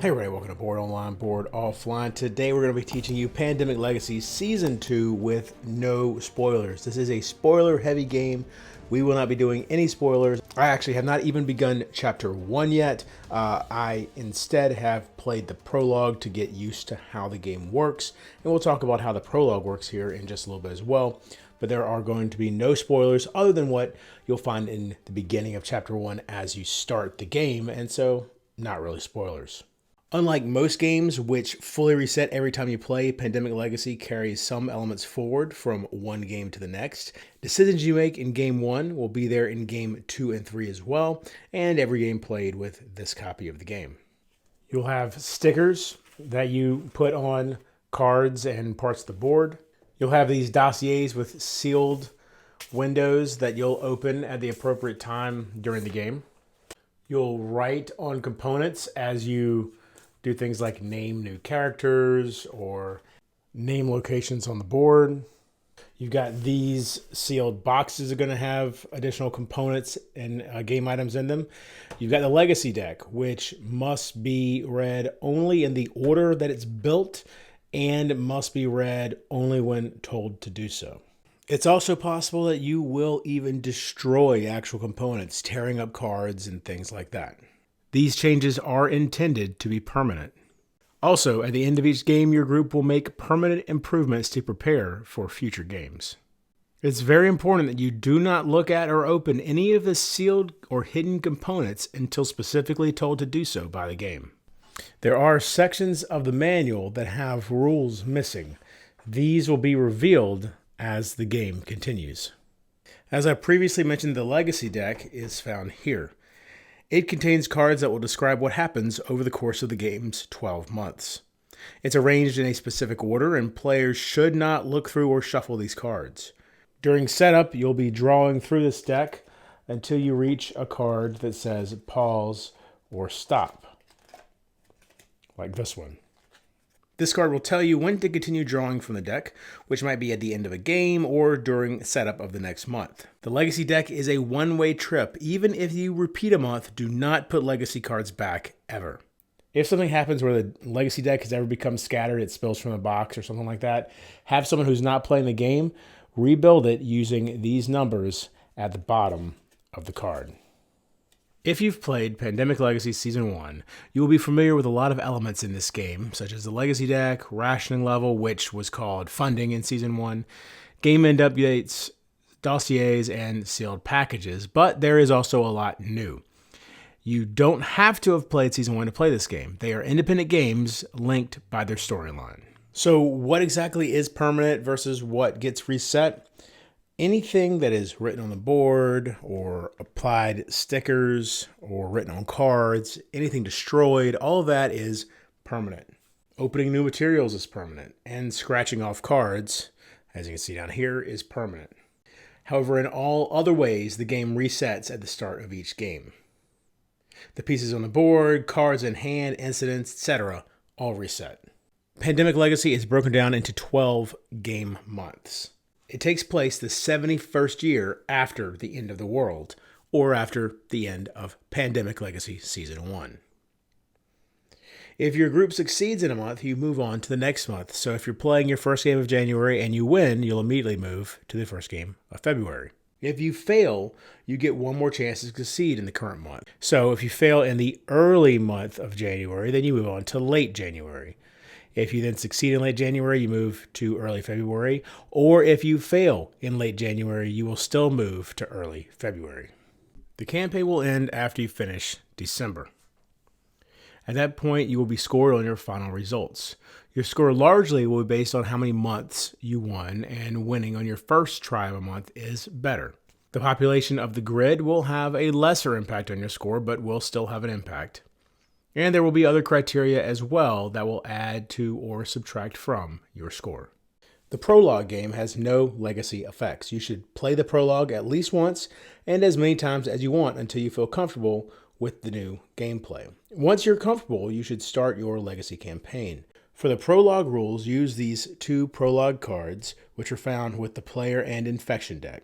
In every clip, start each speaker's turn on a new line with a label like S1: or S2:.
S1: Hey everybody, welcome to Board Online, Board Offline. Today we're going to be teaching you Pandemic Legacy Season 2 with no spoilers. This is a spoiler-heavy game. We will not be doing any spoilers. I actually have not even begun Chapter 1 yet. I instead have played the prologue to get used to how the game works. And we'll talk about how the prologue works here in just a little bit as well. But there are going to be no spoilers other than what you'll find in the beginning of Chapter 1 as you start the game. And so, not really spoilers. Unlike most games, which fully reset every time you play, Pandemic Legacy carries some elements forward from one game to the next. Decisions you make in Game 1 will be there in Game 2 and 3 as well, and every game played with this copy of the game. You'll have stickers that you put on cards and parts of the board. You'll have these dossiers with sealed windows that you'll open at the appropriate time during the game. You'll write on components as you do things like name new characters or name locations on the board. You've got these sealed boxes that are going to have additional components and game items in them. You've got the legacy deck, which must be read only in the order that it's built and must be read only when told to do so. It's also possible that you will even destroy actual components, tearing up cards and things like that. These changes are intended to be permanent. Also, at the end of each game, your group will make permanent improvements to prepare for future games. It's very important that you do not look at or open any of the sealed or hidden components until specifically told to do so by the game. There are sections of the manual that have rules missing. These will be revealed as the game continues. As I previously mentioned, the legacy deck is found here. It contains cards that will describe what happens over the course of the game's 12 months. It's arranged in a specific order, and players should not look through or shuffle these cards. During setup, you'll be drawing through this deck until you reach a card that says pause or stop, like this one. This card will tell you when to continue drawing from the deck, which might be at the end of a game or during setup of the next month. The Legacy deck is a one-way trip. Even if you repeat a month, do not put Legacy cards back, ever. If something happens where the Legacy deck has ever become scattered, it spills from the box or something like that, have someone who's not playing the game rebuild it using these numbers at the bottom of the card. If you've played Pandemic Legacy Season 1, you will be familiar with a lot of elements in this game, such as the Legacy deck, rationing level, which was called funding in Season 1, game end updates, dossiers, and sealed packages, but there is also a lot new. You don't have to have played Season 1 to play this game. They are independent games linked by their storyline. So what exactly is permanent versus what gets reset? Anything that is written on the board or applied stickers or written on cards, anything destroyed, all of that is permanent. Opening new materials is permanent, and scratching off cards, as you can see down here, is permanent. However, in all other ways, the game resets at the start of each game. The pieces on the board, cards in hand, incidents, etc., all reset. Pandemic Legacy is broken down into 12 game months. It takes place the 71st year after the end of the world, or after the end of Pandemic Legacy Season 1. If your group succeeds in a month, you move on to the next month. So if you're playing your first game of January and you win, you'll immediately move to the first game of February. If you fail, you get one more chance to succeed in the current month. So if you fail in the early month of January, then you move on to late January. If you then succeed in late January, you move to early February. Or if you fail in late January, you will still move to early February. The campaign will end after you finish December. At that point, you will be scored on your final results. Your score largely will be based on how many months you won, and winning on your first try of a month is better. The population of the grid will have a lesser impact on your score, but will still have an impact. And there will be other criteria as well that will add to or subtract from your score. The Prologue game has no legacy effects. You should play the Prologue at least once and as many times as you want until you feel comfortable with the new gameplay. Once you're comfortable, you should start your legacy campaign. For the Prologue rules, use these two Prologue cards, which are found with the player and infection deck.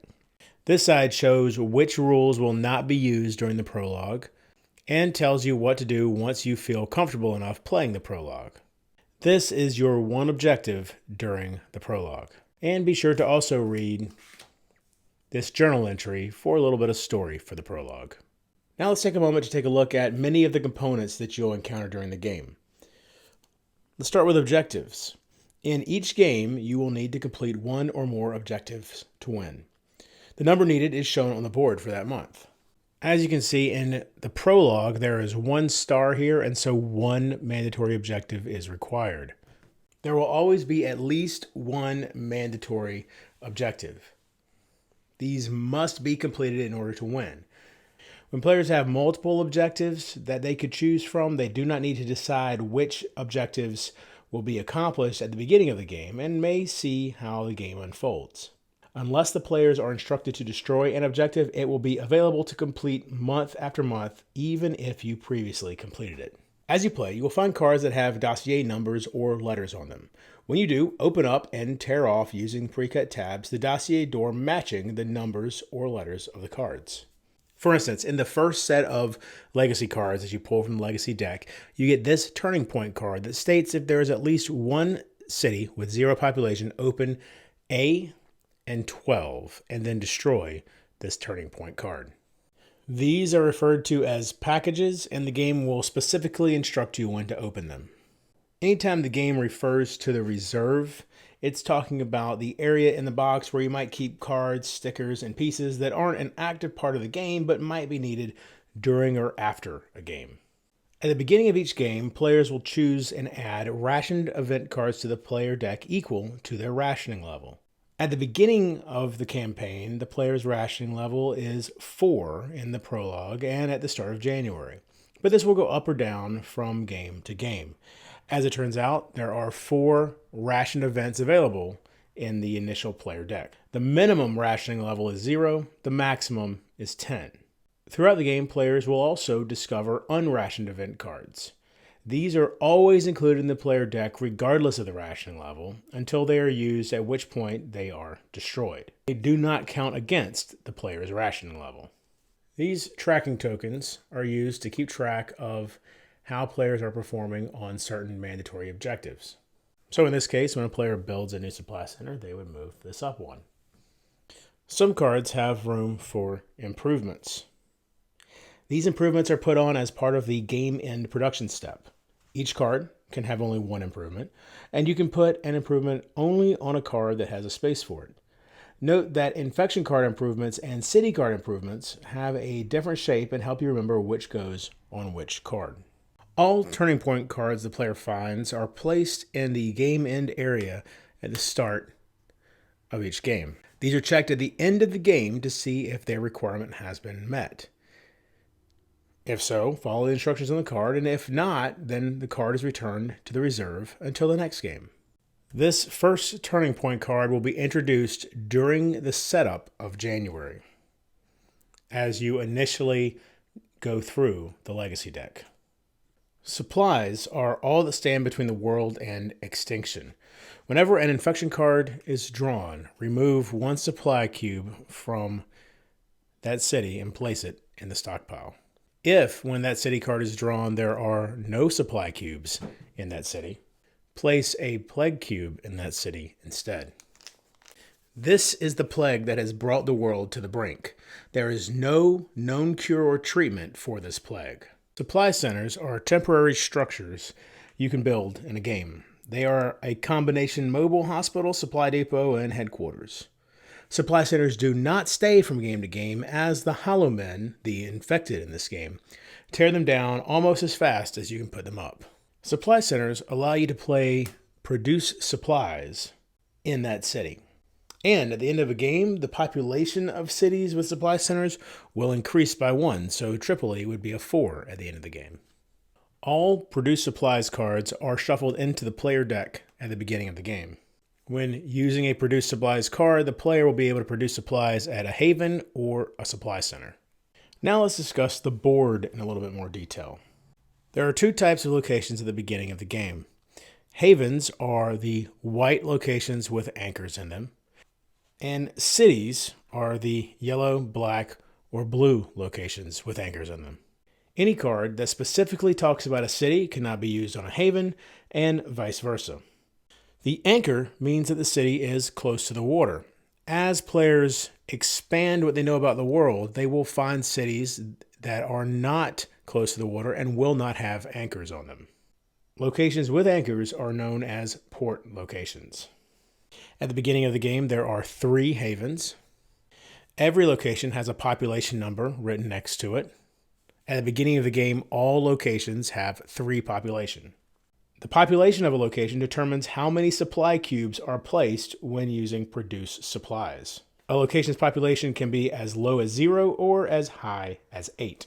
S1: This side shows which rules will not be used during the Prologue, and tells you what to do once you feel comfortable enough playing the prologue. This is your one objective during the prologue. And be sure to also read this journal entry for a little bit of story for the prologue. Now let's take a moment to take a look at many of the components that you'll encounter during the game. Let's start with objectives. In each game, you will need to complete one or more objectives to win. The number needed is shown on the board for that month. As you can see in the prologue, there is 1 star here, and so 1 mandatory objective is required. There will always be at least 1 mandatory objective. These must be completed in order to win. When players have multiple objectives that they could choose from, they do not need to decide which objectives will be accomplished at the beginning of the game and may see how the game unfolds. Unless the players are instructed to destroy an objective, it will be available to complete month after month, even if you previously completed it. As you play, you will find cards that have dossier numbers or letters on them. When you do, open up and tear off using pre-cut tabs the dossier door matching the numbers or letters of the cards. For instance, in the first set of legacy cards that you pull from the legacy deck, you get this turning point card that states if there is at least 1 city with 0 population, open A and 12, and then destroy this turning point card. These are referred to as packages, and the game will specifically instruct you when to open them. Anytime the game refers to the reserve, it's talking about the area in the box where you might keep cards, stickers, and pieces that aren't an active part of the game but might be needed during or after a game. At the beginning of each game, players will choose and add rationed event cards to the player deck equal to their rationing level. At the beginning of the campaign, the player's rationing level is 4 in the prologue and at the start of January, but this will go up or down from game to game. As it turns out, there are 4 rationed events available in the initial player deck. The minimum rationing level is 0, the maximum is 10. Throughout the game, players will also discover unrationed event cards. These are always included in the player deck regardless of the rationing level until they are used, at which point they are destroyed. They do not count against the player's rationing level. These tracking tokens are used to keep track of how players are performing on certain mandatory objectives. So in this case, when a player builds a new supply center, they would move this up 1. Some cards have room for improvements. These improvements are put on as part of the game end production step. Each card can have only 1 improvement, and you can put an improvement only on a card that has a space for it. Note that infection card improvements and city card improvements have a different shape and help you remember which goes on which card. All turning point cards the player finds are placed in the game end area at the start of each game. These are checked at the end of the game to see if their requirement has been met. If so, follow the instructions on the card, and if not, then the card is returned to the reserve until the next game. This first turning point card will be introduced during the setup of January, as you initially go through the legacy deck. Supplies are all that stand between the world and extinction. Whenever an infection card is drawn, remove 1 supply cube from that city and place it in the stockpile. If, when that city card is drawn, there are no supply cubes in that city, place a plague cube in that city instead. This is the plague that has brought the world to the brink. There is no known cure or treatment for this plague. Supply centers are temporary structures you can build in a game. They are a combination mobile hospital, supply depot, and headquarters. Supply centers do not stay from game to game, as the Hollow Men, the infected in this game, tear them down almost as fast as you can put them up. Supply centers allow you to produce supplies in that city. And at the end of a game, the population of cities with supply centers will increase by 1, so Tripoli would be a 4 at the end of the game. All produce supplies cards are shuffled into the player deck at the beginning of the game. When using a produce supplies card, the player will be able to produce supplies at a haven or a supply center. Now let's discuss the board in a little bit more detail. There are 2 types of locations at the beginning of the game. Havens are the white locations with anchors in them, and cities are the yellow, black, or blue locations with anchors in them. Any card that specifically talks about a city cannot be used on a haven, and vice versa. The anchor means that the city is close to the water. As players expand what they know about the world, they will find cities that are not close to the water and will not have anchors on them. Locations with anchors are known as port locations. At the beginning of the game, there are 3 havens. Every location has a population number written next to it. At the beginning of the game, all locations have 3 population. The population of a location determines how many supply cubes are placed when using produce supplies. A location's population can be as low as 0 or as high as 8.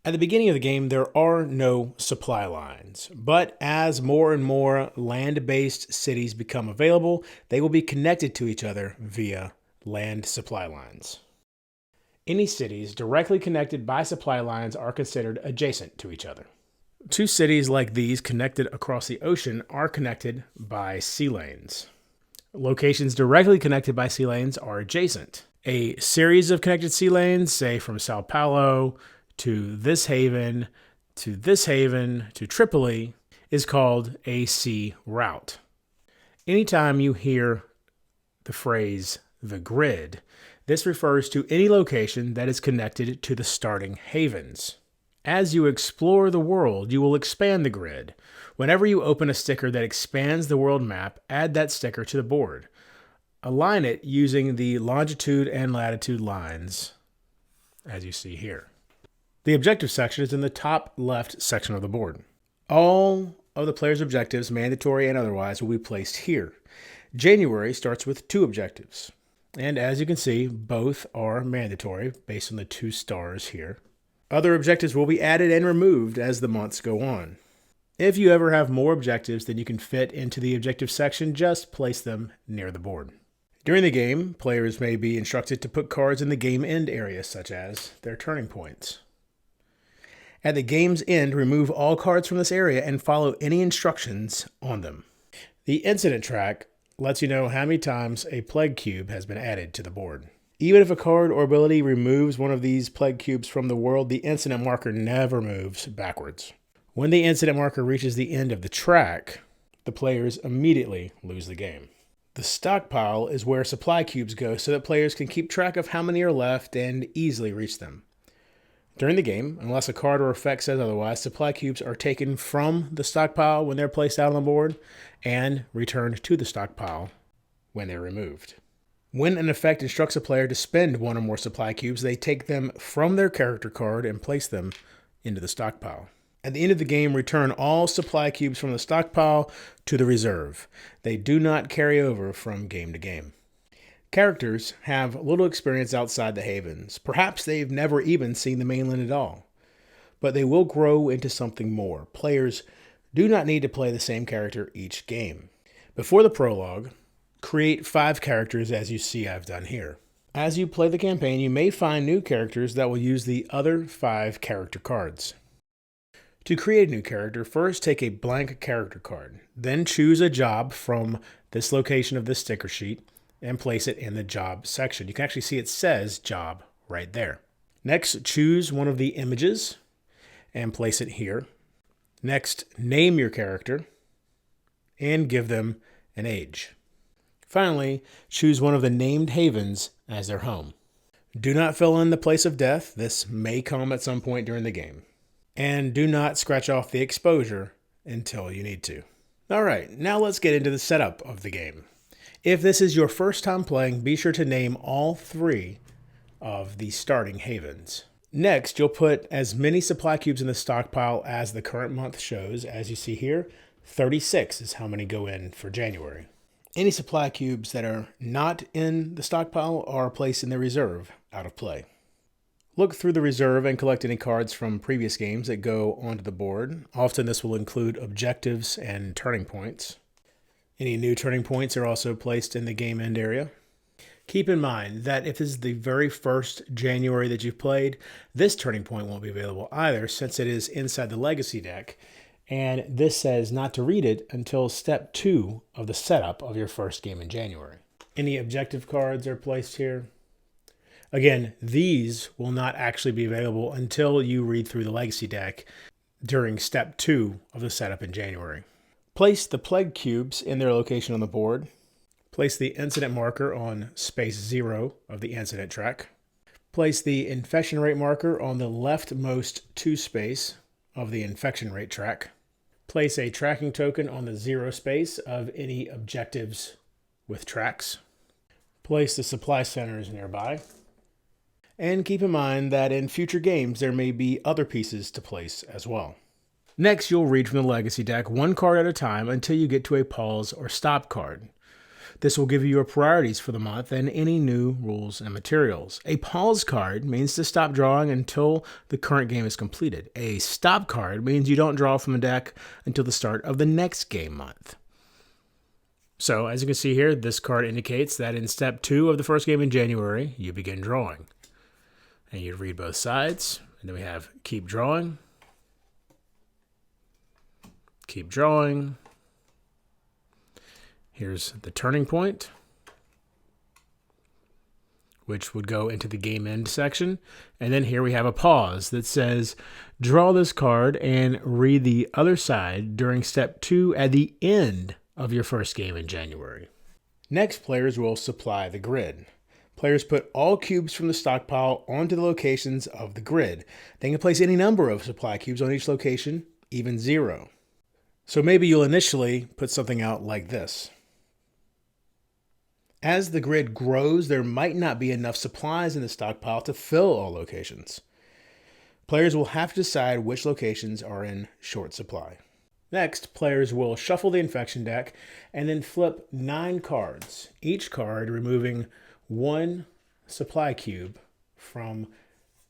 S1: At the beginning of the game, there are no supply lines, but as more and more land-based cities become available, they will be connected to each other via land supply lines. Any cities directly connected by supply lines are considered adjacent to each other. 2 cities like these connected across the ocean are connected by sea lanes. Locations directly connected by sea lanes are adjacent. A series of connected sea lanes, say from Sao Paulo to this haven, to this haven, to Tripoli, is called a sea route. Anytime you hear the phrase the grid, this refers to any location that is connected to the starting havens. As you explore the world, you will expand the grid. Whenever you open a sticker that expands the world map, add that sticker to the board. Align it using the longitude and latitude lines, as you see here. The objective section is in the top left section of the board. All of the player's objectives, mandatory and otherwise, will be placed here. January starts with 2 objectives. And as you can see, both are mandatory based on the 2 stars here. Other objectives will be added and removed as the months go on. If you ever have more objectives than you can fit into the objective section, just place them near the board. During the game, players may be instructed to put cards in the game end area, such as their turning points. At the game's end, remove all cards from this area and follow any instructions on them. The incident track lets you know how many times a plague cube has been added to the board. Even if a card or ability removes one of these plague cubes from the world, the incident marker never moves backwards. When the incident marker reaches the end of the track, the players immediately lose the game. The stockpile is where supply cubes go so that players can keep track of how many are left and easily reach them. During the game, unless a card or effect says otherwise, supply cubes are taken from the stockpile when they're placed out on the board and returned to the stockpile when they're removed. When an effect instructs a player to spend 1 or more supply cubes, they take them from their character card and place them into the stockpile. At the end of the game, return all supply cubes from the stockpile to the reserve. They do not carry over from game to game. Characters have little experience outside the havens. Perhaps they've never even seen the mainland at all. But they will grow into something more. Players do not need to play the same character each game. Before the prologue, create 5 characters as you see I've done here. As you play the campaign, you may find new characters that will use the other 5 character cards. To create a new character, first take a blank character card. Then choose a job from this location of this sticker sheet and place it in the job section. You can actually see it says job right there. Next, choose one of the images and place it here. Next, name your character and give them an age. Finally, choose one of the named havens as their home. Do not fill in the place of death. This may come at some point during the game. And do not scratch off the exposure until you need to. All right, now let's get into the setup of the game. If this is your first time playing, be sure to name all 3 of the starting havens. Next, you'll put as many supply cubes in the stockpile as the current month shows. As you see here, 36 is how many go in for January. Any supply cubes that are not in the stockpile are placed in the reserve, out of play. Look through the reserve and collect any cards from previous games that go onto the board. Often this will include objectives and turning points. Any new turning points are also placed in the game end area. Keep in mind that if this is the very first January that you've played, this turning point won't be available either since it is inside the legacy deck. And this says not to read it until step 2 of the setup of your first game in January. Any objective cards are placed here. Again, these will not actually be available until you read through the Legacy deck during Step 2 of the setup in January. Place the Plague Cubes in their location on the board. Place the Incident marker on space 0 of the Incident track. Place the Infection rate marker on the leftmost 2 space of the Infection rate track. Place a tracking token on the 0 space of any objectives with tracks. Place the supply centers nearby. And keep in mind that in future games there may be other pieces to place as well. Next, you'll read from the Legacy deck one card at a time until you get to a pause or stop card. This will give you your priorities for the month and any new rules and materials. A pause card means to stop drawing until the current game is completed. A stop card means you don't draw from a deck until the start of the next game month. So, as you can see here, this card indicates that in Step 2 of the first game in January, you begin drawing. And you read both sides, and then we have keep drawing, keep drawing. Here's the turning point, which would go into the game end section. And then here we have a pause that says, draw this card and read the other side during Step 2 at the end of your first game in January. Next, players will supply the grid. Players put all cubes from the stockpile onto the locations of the grid. They can place any number of supply cubes on each location, even 0. So maybe you'll initially put something out like this. As the grid grows, there might not be enough supplies in the stockpile to fill all locations. Players will have to decide which locations are in short supply. Next, players will shuffle the Infection deck and then flip 9 cards, each card removing 1 supply cube from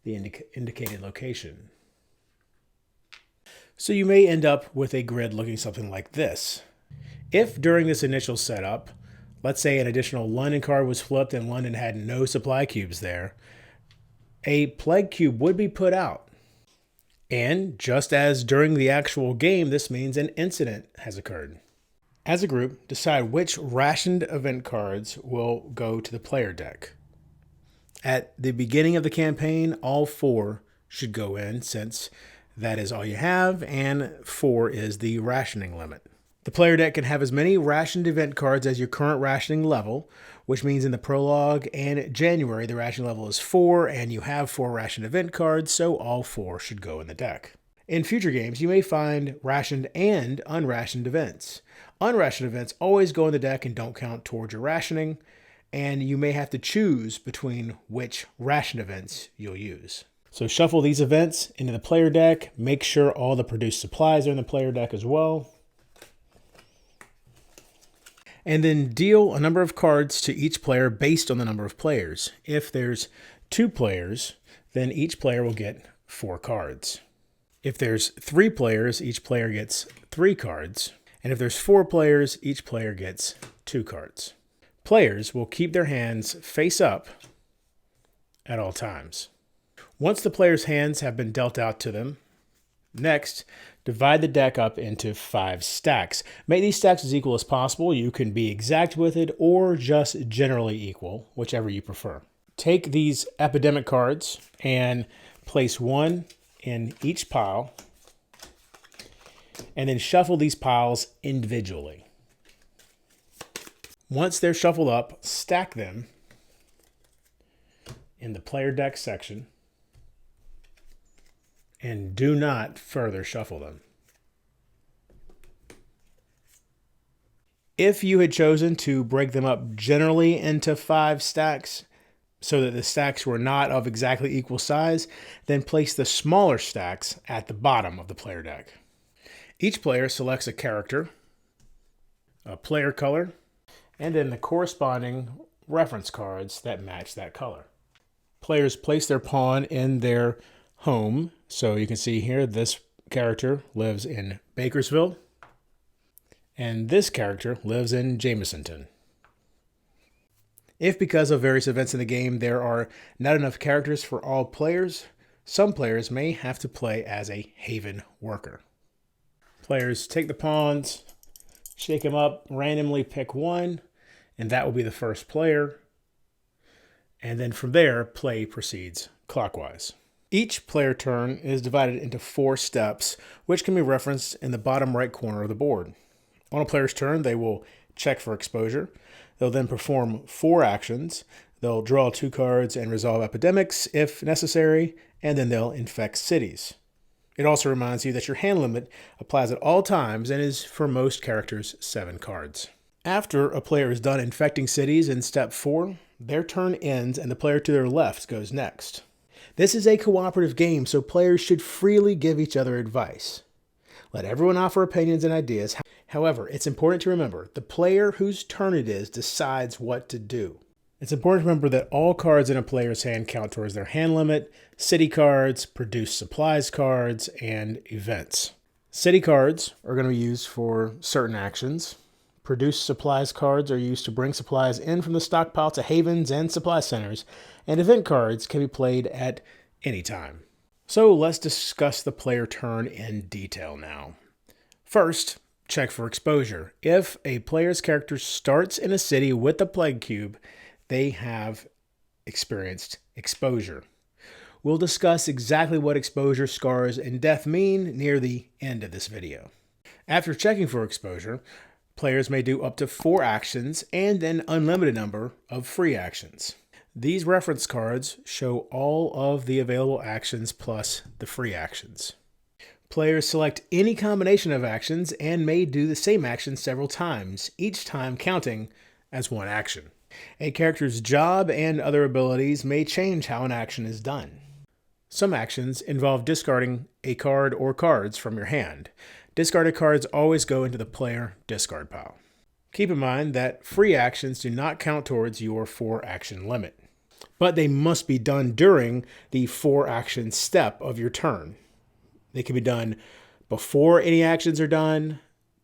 S1: the indicated location. So you may end up with a grid looking something like this. If during this initial setup, let's say an additional London card was flipped and London had no supply cubes there, a Plague Cube would be put out. And just as during the actual game, this means an incident has occurred. As a group, decide which rationed event cards will go to the player deck. At the beginning of the campaign, all 4 should go in, since that is all you have, and 4 is the rationing limit. The player deck can have as many rationed event cards as your current rationing level, which means in the Prologue and January, the rationing level is 4, and you have 4 rationed event cards, so all 4 should go in the deck. In future games, you may find rationed and unrationed events. Unrationed events always go in the deck and don't count towards your rationing, and you may have to choose between which rationed events you'll use. So shuffle these events into the player deck. Make sure all the produced supplies are in the player deck as well. And then deal a number of cards to each player based on the number of players. If there's 2 players, then each player will get 4 cards. If there's 3 players, each player gets 3 cards. And if there's 4 players, each player gets 2 cards. Players will keep their hands face up at all times. Once the players' hands have been dealt out to them, next, divide the deck up into 5 stacks. Make these stacks as equal as possible. You can be exact with it or just generally equal, whichever you prefer. Take these Epidemic cards and place 1 in each pile, and then shuffle these piles individually. Once they're shuffled up, stack them in the player deck section and do not further shuffle them. If you had chosen to break them up generally into 5 stacks so that the stacks were not of exactly equal size, then place the smaller stacks at the bottom of the player deck. Each player selects a character, a player color, and then the corresponding reference cards that match that color. Players place their pawn in their home. So you can see here, this character lives in Bakersville, and this character lives in Jamesonton. If because of various events in the game, there are not enough characters for all players, some players may have to play as a Haven worker. Players take the pawns, shake them up, randomly pick one, and that will be the first player. And then from there, play proceeds clockwise. Each player turn is divided into 4 steps, which can be referenced in the bottom right corner of the board. On a player's turn, they will check for exposure. They'll then perform 4 actions. They'll draw 2 cards and resolve epidemics if necessary, and then they'll infect cities. It also reminds you that your hand limit applies at all times and is for most characters 7 cards. After a player is done infecting cities in step 4, their turn ends and the player to their left goes next. This is a cooperative game, so players should freely give each other advice. Let everyone offer opinions and ideas. However, it's important to remember the player whose turn it is decides what to do. It's important to remember that all cards in a player's hand count towards their hand limit, city cards, produce supplies cards, and events. City cards are going to be used for certain actions. Produce supplies cards are used to bring supplies in from the stockpile to havens and supply centers, and event cards can be played at any time. So let's discuss the player turn in detail now. First, check for exposure. If a player's character starts in a city with a plague cube, they have experienced exposure. We'll discuss exactly what exposure, scars, and death mean near the end of this video. After checking for exposure, players may do up to 4 actions and an unlimited number of free actions. These reference cards show all of the available actions plus the free actions. Players select any combination of actions and may do the same action several times, each time counting as 1 action. A character's job and other abilities may change how an action is done. Some actions involve discarding a card or cards from your hand. Discarded cards always go into the player discard pile. Keep in mind that free actions do not count towards your 4-action limit, but they must be done during the 4-action step of your turn. They can be done before any actions are done,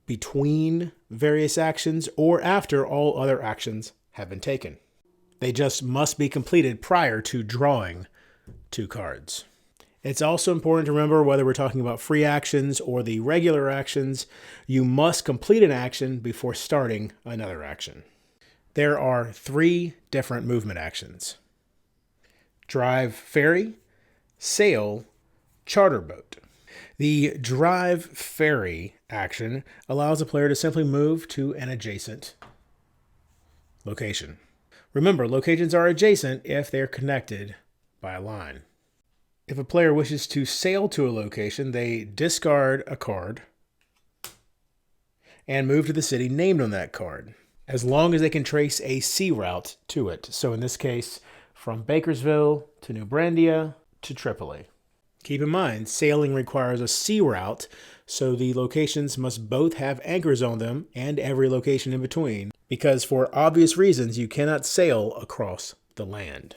S1: between various actions, or after all other actions have been taken. They just must be completed prior to drawing 2 cards. It's also important to remember whether we're talking about free actions or the regular actions, you must complete an action before starting another action. There are 3 different movement actions: drive ferry, sail, charter boat. The drive ferry action allows a player to simply move to an adjacent location. Remember, locations are adjacent if they're connected by a line. If a player wishes to sail to a location, they discard a card and move to the city named on that card, as long as they can trace a sea route to it. So in this case, from Bakersville to New Brandia to Tripoli. Keep in mind, sailing requires a sea route, so the locations must both have anchors on them and every location in between, because for obvious reasons, you cannot sail across the land.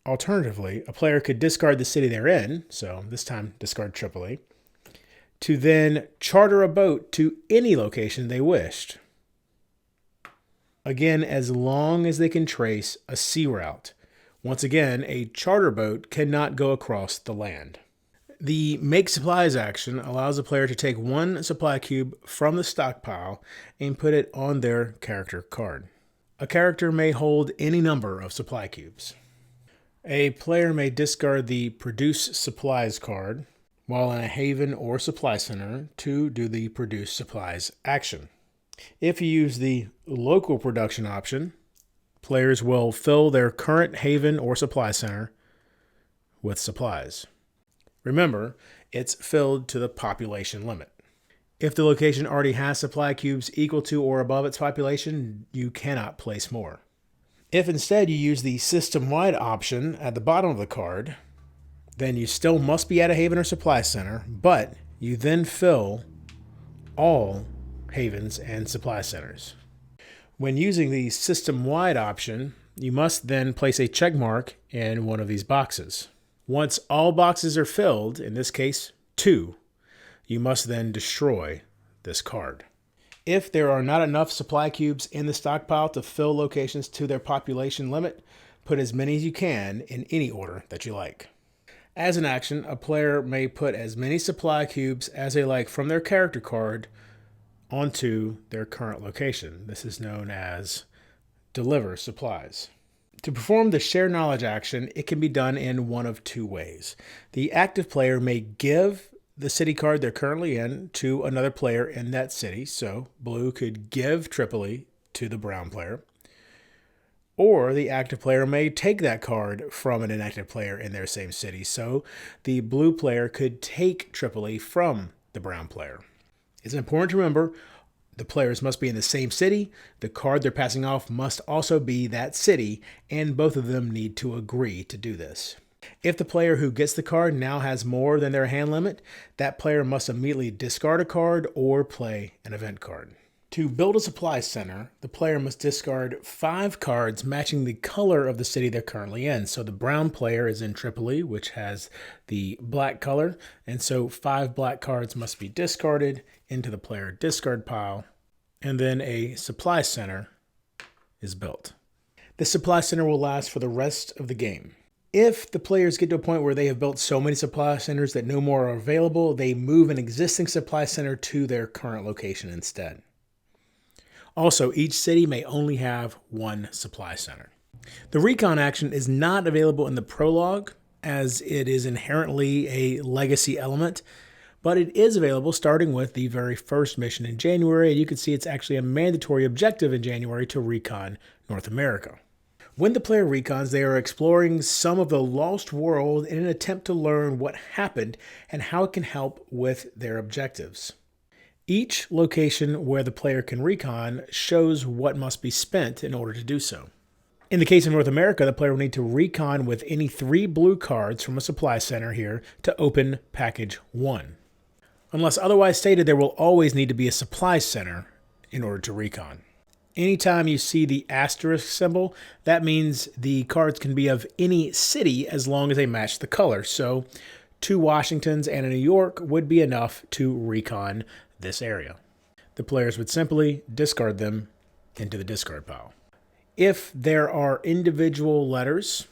S1: Alternatively, a player could discard the city they're in, so this time discard Tripoli, to then charter a boat to any location they wished. Again, as long as they can trace a sea route. Once again, a charter boat cannot go across the land. The Make Supplies action allows a player to take 1 supply cube from the stockpile and put it on their character card. A character may hold any number of supply cubes. A player may discard the Produce Supplies card while in a haven or supply center to do the Produce Supplies action. If you use the Local Production option, players will fill their current haven or supply center with supplies. Remember, it's filled to the population limit. If the location already has supply cubes equal to or above its population, you cannot place more. If instead you use the system-wide option at the bottom of the card, then you still must be at a haven or supply center, but you then fill all havens and supply centers. When using the system-wide option, you must then place a check mark in one of these boxes. Once all boxes are filled, in this case 2, you must then destroy this card. If there are not enough supply cubes in the stockpile to fill locations to their population limit, put as many as you can in any order that you like. As an action, a player may put as many supply cubes as they like from their character card onto their current location. This is known as deliver supplies. To perform the share knowledge action, it can be done in one of two ways. The active player may give the city card they're currently in to another player in that city. So blue could give Tripoli to the brown player. Or the active player may take that card from an inactive player in their same city. So the blue player could take Tripoli from the brown player. It's important to remember the players must be in the same city. The card they're passing off must also be that city, and both of them need to agree to do this. If the player who gets the card now has more than their hand limit, that player must immediately discard a card or play an event card. To build a supply center, the player must discard 5 cards matching the color of the city they're currently in. So the brown player is in Tripoli, which has the black color, and so 5 black cards must be discarded into the player discard pile, and then a supply center is built. The supply center will last for the rest of the game. If the players get to a point where they have built so many supply centers that no more are available, they move an existing supply center to their current location instead. Also, each city may only have 1 supply center. The Recon action is not available in the Prologue, as it is inherently a legacy element, but it is available starting with the very first mission in January, and you can see it's actually a mandatory objective in January to recon North America. When the player recons, they are exploring some of the lost world in an attempt to learn what happened and how it can help with their objectives. Each location where the player can recon shows what must be spent in order to do so. In the case of North America, the player will need to recon with any 3 blue cards from a supply center here to open package 1. Unless otherwise stated, there will always need to be a supply center in order to recon. Anytime you see the asterisk symbol, that means the cards can be of any city as long as they match the color. So 2 Washingtons and a New York would be enough to recon this area. The players would simply discard them into the discard pile. If there are individual letters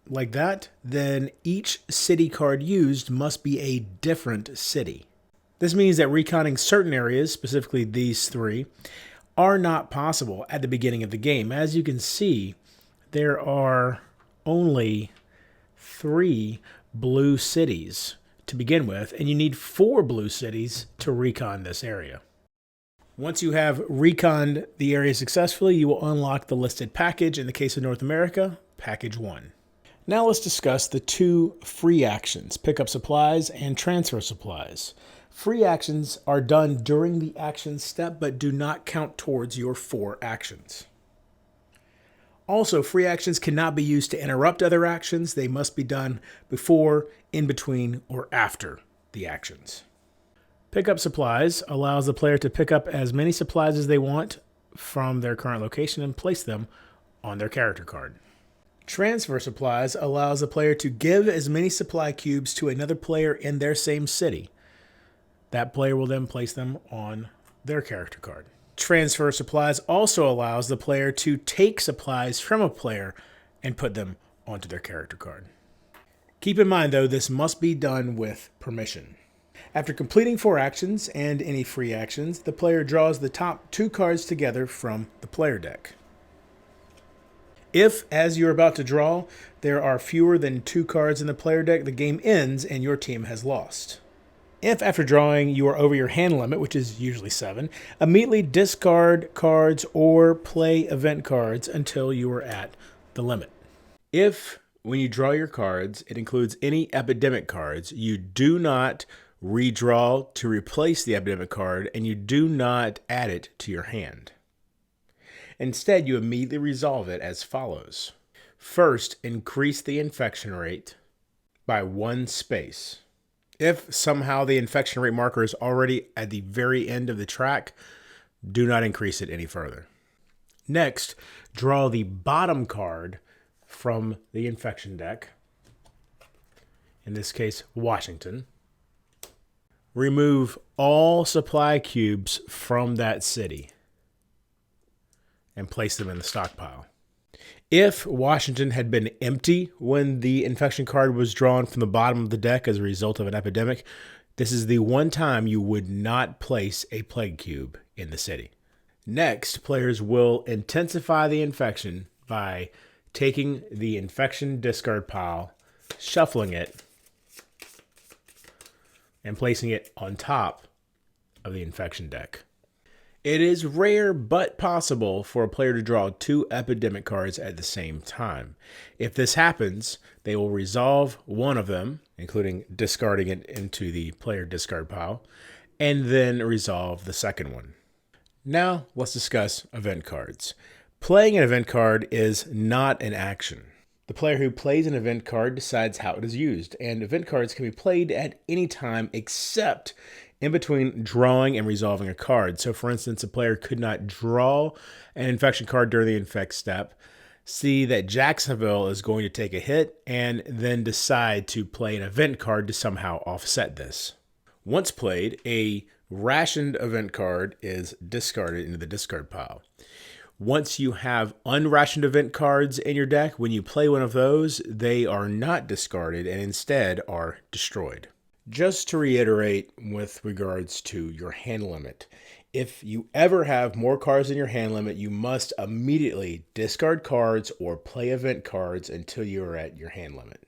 S1: like that, then each city card used must be a different city. This means that reconning certain areas, specifically these 3, are not possible at the beginning of the game. As you can see, there are only 3 blue cities to begin with, and you need 4 blue cities to recon this area. Once you have reconned the area successfully, you will unlock the listed package. In the case of North America, package 1. Now let's discuss the 2 free actions, pick up supplies and transfer supplies. Free actions are done during the action step, but do not count towards your 4 actions. Also, free actions cannot be used to interrupt other actions. They must be done before, in between, or after the actions. Pick up supplies allows the player to pick up as many supplies as they want from their current location and place them on their character card. Transfer supplies allows the player to give as many supply cubes to another player in their same city. That player will then place them on their character card. Transfer supplies also allows the player to take supplies from a player and put them onto their character card. Keep in mind, though, this must be done with permission. After completing 4 actions and any free actions, the player draws the top 2 cards together from the player deck. If, as you're about to draw, there are fewer than 2 cards in the player deck, the game ends and your team has lost. If after drawing you are over your hand limit, which is usually 7, immediately discard cards or play event cards until you are at the limit. If, when you draw your cards, it includes any epidemic cards, you do not redraw to replace the epidemic card and you do not add it to your hand. Instead, you immediately resolve it as follows. First, increase the infection rate by 1 space. If somehow the infection rate marker is already at the very end of the track, do not increase it any further. Next, draw the bottom card from the infection deck, in this case, Washington. Remove all supply cubes from that city and place them in the stockpile. If Washington had been empty when the infection card was drawn from the bottom of the deck as a result of an epidemic, this is the one time you would not place a plague cube in the city. Next, players will intensify the infection by taking the infection discard pile, shuffling it, and placing it on top of the infection deck. It is rare but possible for a player to draw 2 epidemic cards at the same time. If this happens, they will resolve one of them, including discarding it into the player discard pile, and then resolve the second one. Now, let's discuss event cards. Playing an event card is not an action. The player who plays an event card decides how it is used, and event cards can be played at any time except in between drawing and resolving a card. So for instance, a player could not draw an infection card during the infect step, see that Jacksonville is going to take a hit, and then decide to play an event card to somehow offset this. Once played, a rationed event card is discarded into the discard pile. Once you have unrationed event cards in your deck, when you play one of those, they are not discarded and instead are destroyed. Just to reiterate with regards to your hand limit, if you ever have more cards in your hand limit, you must immediately discard cards or play event cards until you are at your hand limit.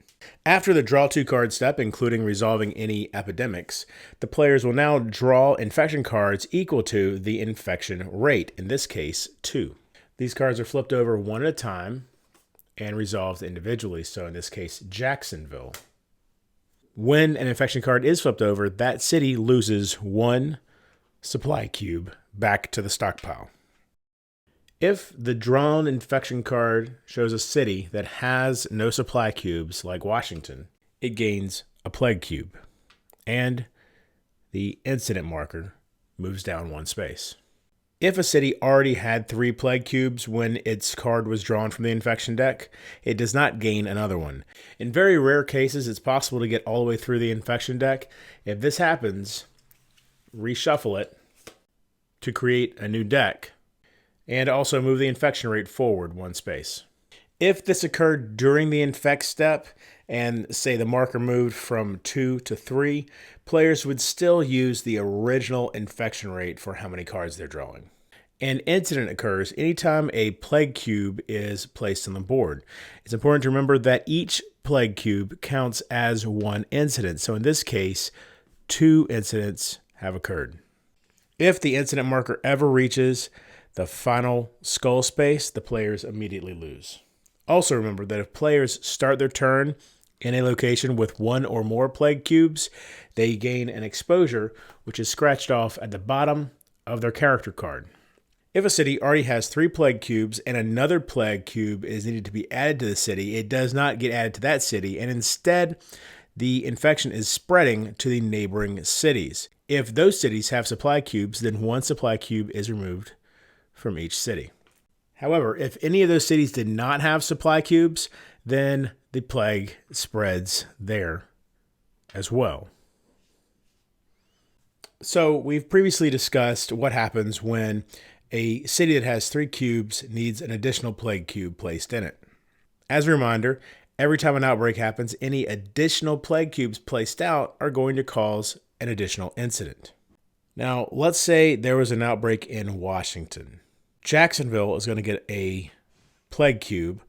S1: After the draw 2 card step, including resolving any epidemics, the players will now draw infection cards equal to the infection rate, in this case 2. These cards are flipped over one at a time and resolved individually, so in this case Jacksonville. When an infection card is flipped over, that city loses 1 supply cube back to the stockpile. If the drawn infection card shows a city that has no supply cubes, like Washington, it gains a plague cube, and the incident marker moves down 1 space. If a city already had 3 plague cubes when its card was drawn from the infection deck, it does not gain another one. In very rare cases, it's possible to get all the way through the infection deck. If this happens, reshuffle it to create a new deck, and also move the infection rate forward 1 space. If this occurred during the infect step, and say the marker moved from 2 to 3, players would still use the original infection rate for how many cards they're drawing. An incident occurs anytime a plague cube is placed on the board. It's important to remember that each plague cube counts as 1 incident. So in this case, 2 incidents have occurred. If the incident marker ever reaches the final skull space, the players immediately lose. Also remember that if players start their turn in a location with 1 or more plague cubes, they gain an exposure, which is scratched off at the bottom of their character card. If a city already has 3 plague cubes and another plague cube is needed to be added to the city, it does not get added to that city, and instead the infection is spreading to the neighboring cities. If those cities have supply cubes, then 1 supply cube is removed from each city. However, if any of those cities did not have supply cubes, then the plague spreads there as well. So we've previously discussed what happens when a city that has 3 cubes needs an additional plague cube placed in it. As a reminder, every time an outbreak happens, any additional plague cubes placed out are going to cause an additional incident. Now, let's say there was an outbreak in Washington. Jacksonville is going to get a plague cube,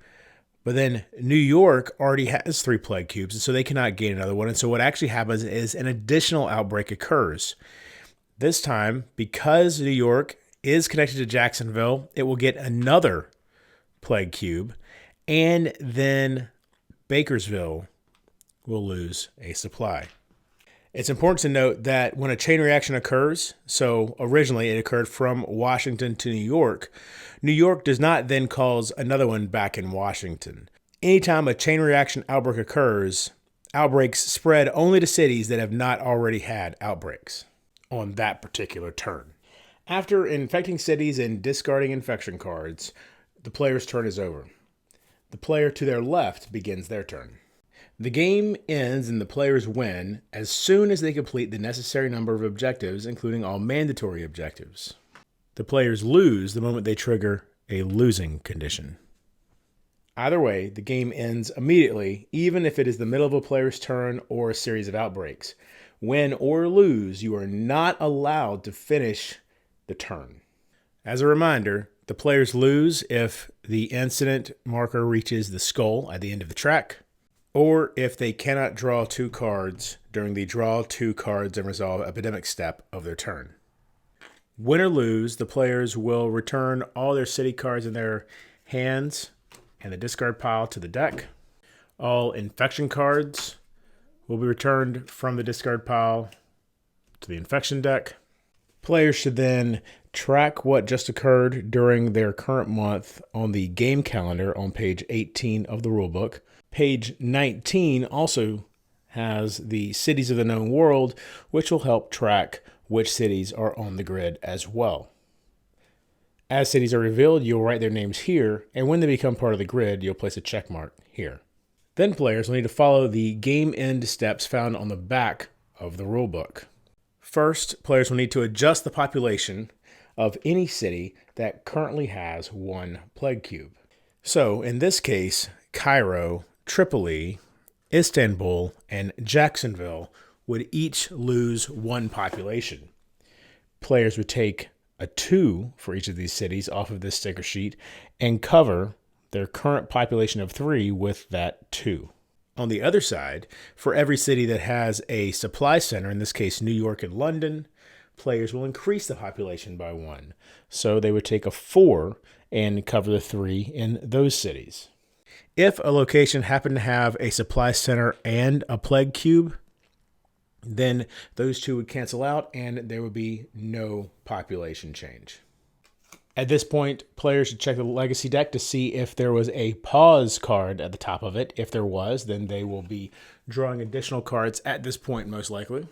S1: but then New York already has 3 plague cubes, and so they cannot gain another one. And so what actually happens is an additional outbreak occurs. This time, because New York is connected to Jacksonville, it will get another plague cube, and then Bakersville will lose a supply. It's important to note that when a chain reaction occurs, so originally it occurred from Washington to New York does not then cause another one back in Washington. Anytime a chain reaction outbreak occurs, outbreaks spread only to cities that have not already had outbreaks on that particular turn. After infecting cities and discarding infection cards, the player's turn is over. The player to their left begins their turn. The game ends and the players win as soon as they complete the necessary number of objectives, including all mandatory objectives. The players lose the moment they trigger a losing condition. Either way, the game ends immediately, even if it is the middle of a player's turn or a series of outbreaks. Win or lose, you are not allowed to finish the turn. As a reminder, The players lose if the incident marker reaches the skull at the end of the track, or if they cannot draw 2 cards during the draw 2 cards and resolve epidemic step of their turn. Win or lose, the players will return all their city cards in their hands and the discard pile to the deck. All infection cards will be returned from the discard pile to the infection deck. Players should then track what just occurred during their current month on the game calendar on page 18 of the rulebook. Page 19 also has the cities of the known world, which will help track which cities are on the grid as well. As cities are revealed, you'll write their names here, and when they become part of the grid, you'll place a check mark here. Then players will need to follow the game end steps found on the back of the rulebook. First, players will need to adjust the population of any city that currently has 1 plague cube. So, in this case, Cairo, Tripoli, Istanbul, and Jacksonville would each lose 1 population. Players would take a 2 for each of these cities off of this sticker sheet and cover their current population of 3 with that 2. On the other side, for every city that has a supply center, in this case New York and London, players will increase the population by 1. So they would take a 4 and cover the 3 in those cities. If a location happened to have a supply center and a plague cube, then those 2 would cancel out and there would be no population change. At this point, players should check the legacy deck to see if there was a pause card at the top of it. If there was, then they will be drawing additional cards at this point, most likely.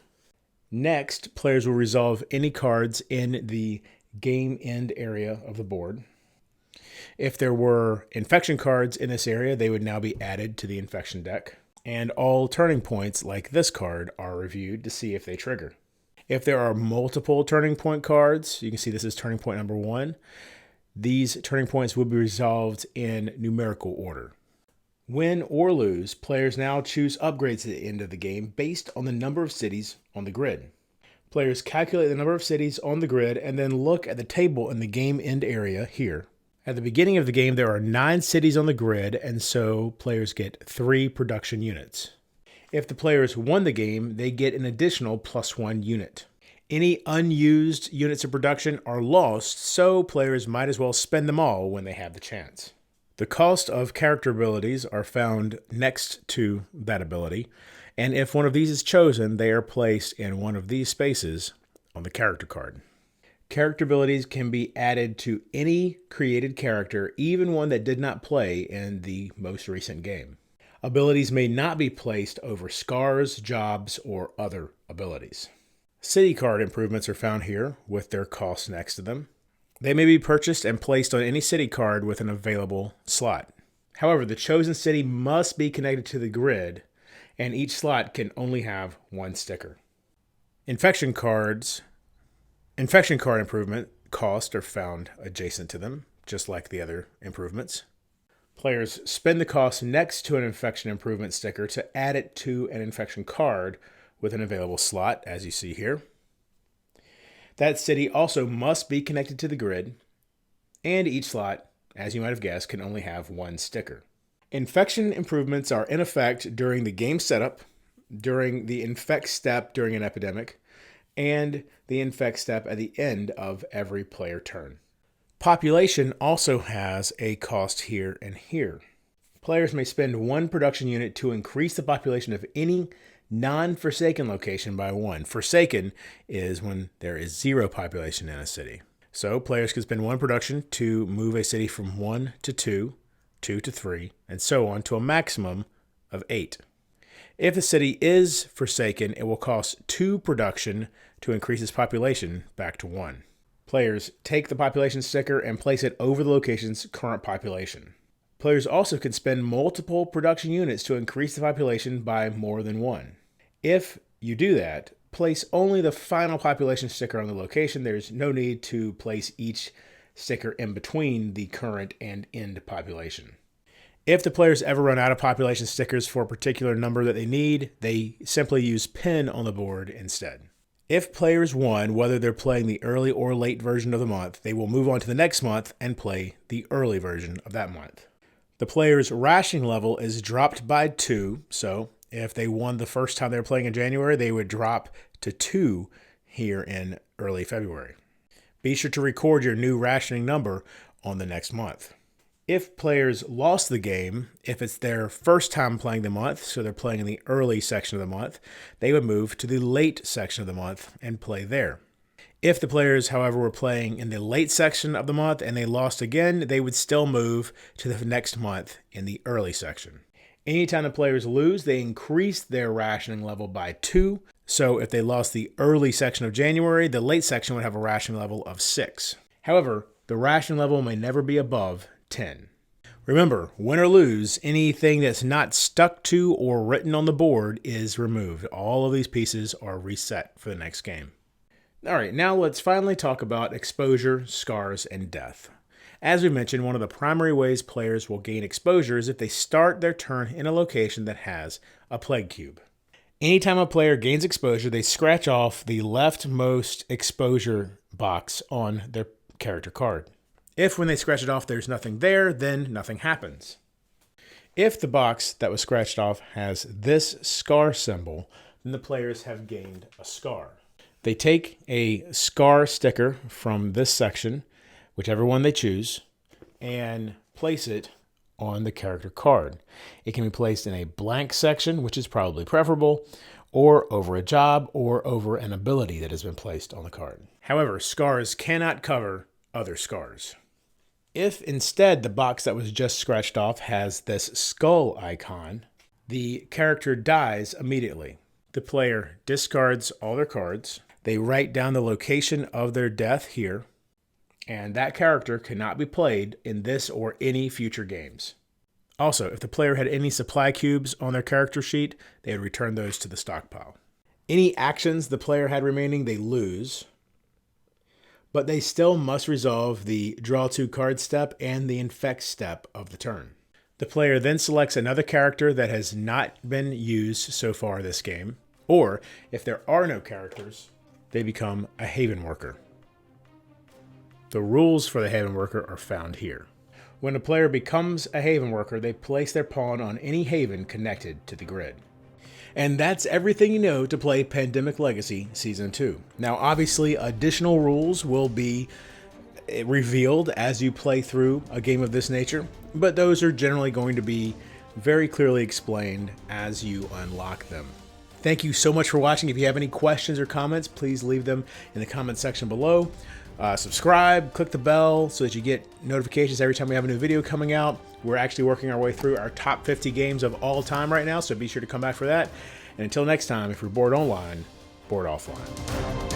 S1: Next, players will resolve any cards in the game end area of the board. If there were infection cards in this area, they would now be added to the infection deck. And all turning points, like this card, are reviewed to see if they trigger. If there are multiple turning point cards, you can see this is turning point number 1. These turning points will be resolved in numerical order. Win or lose, players now choose upgrades at the end of the game based on the number of cities on the grid. Players calculate the number of cities on the grid and then look at the table in the game end area here. At the beginning of the game, there are 9 cities on the grid, and so players get 3 production units. If the players won the game, they get an additional +1 unit. Any unused units of production are lost, so players might as well spend them all when they have the chance. The cost of character abilities are found next to that ability, and if one of these is chosen, they are placed in one of these spaces on the character card. Character abilities can be added to any created character, even one that did not play in the most recent game. Abilities may not be placed over scars, jobs, or other abilities. City card improvements are found here with their costs next to them. They may be purchased and placed on any city card with an available slot. However, the chosen city must be connected to the grid, and each slot can only have 1 sticker. Infection card improvement costs are found adjacent to them, just like the other improvements. Players spend the cost next to an infection improvement sticker to add it to an infection card with an available slot, as you see here. That city also must be connected to the grid, and each slot, as you might have guessed, can only have 1 sticker. Infection improvements are in effect during the game setup, during the infect step during an epidemic, and the infect step at the end of every player turn. Population also has a cost here and here. Players may spend 1 production unit to increase the population of any non-Forsaken location by 1. Forsaken is when there is 0 population in a city. So players can spend 1 production to move a city from 1 to 2, 2 to 3, and so on to a maximum of 8. If the city is Forsaken, it will cost 2 production to increase its population back to 1. Players take the population sticker and place it over the location's current population. Players also can spend multiple production units to increase the population by more than 1. If you do that, place only the final population sticker on the location. There's no need to place each sticker in between the current and end population. If the players ever run out of population stickers for a particular number that they need, they simply use pin on the board instead. If players won, whether they're playing the early or late version of the month, they will move on to the next month and play the early version of that month. The player's rationing level is dropped by 2, so if they won the first time they were playing in January, they would drop to 2 here in early February. Be sure to record your new rationing number on the next month. If players lost the game, if it's their first time playing the month, so they're playing in the early section of the month, they would move to the late section of the month and play there. If the players, however, were playing in the late section of the month and they lost again, they would still move to the next month in the early section. Anytime the players lose, they increase their rationing level by 2. So if they lost the early section of January, the late section would have a rationing level of 6. However, the rationing level may never be above 10. Remember, win or lose, anything that's not stuck to or written on the board is removed. All of these pieces are reset for the next game. All right, now let's finally talk about exposure, scars, and death. As we mentioned, one of the primary ways players will gain exposure is if they start their turn in a location that has a plague cube. Anytime a player gains exposure, they scratch off the leftmost exposure box on their character card. If when they scratch it off there's nothing there, then nothing happens. If the box that was scratched off has this scar symbol, then the players have gained a scar. They take a scar sticker from this section, whichever one they choose, and place it on the character card. It can be placed in a blank section, which is probably preferable, or over a job, or over an ability that has been placed on the card. However, scars cannot cover other scars. If instead the box that was just scratched off has this skull icon, the character dies immediately. The player discards all their cards. They write down the location of their death here, and that character cannot be played in this or any future games. Also, if the player had any supply cubes on their character sheet, they would return those to the stockpile. Any actions the player had remaining, they lose, but they still must resolve the draw 2 card step and the infect step of the turn. The player then selects another character that has not been used so far this game, or if there are no characters, they become a Haven Worker. The rules for the Haven Worker are found here. When a player becomes a Haven Worker, they place their pawn on any Haven connected to the grid. And that's everything you know to play Pandemic Legacy Season 2. Now, obviously, additional rules will be revealed as you play through a game of this nature, but those are generally going to be very clearly explained as you unlock them. Thank you so much for watching. If you have any questions or comments, please leave them in the comment section below. Subscribe, click the bell so that you get notifications every time we have a new video coming out. We're actually working our way through our top 50 games of all time right now, so be sure to come back for that. And until next time, if you're bored online, board offline.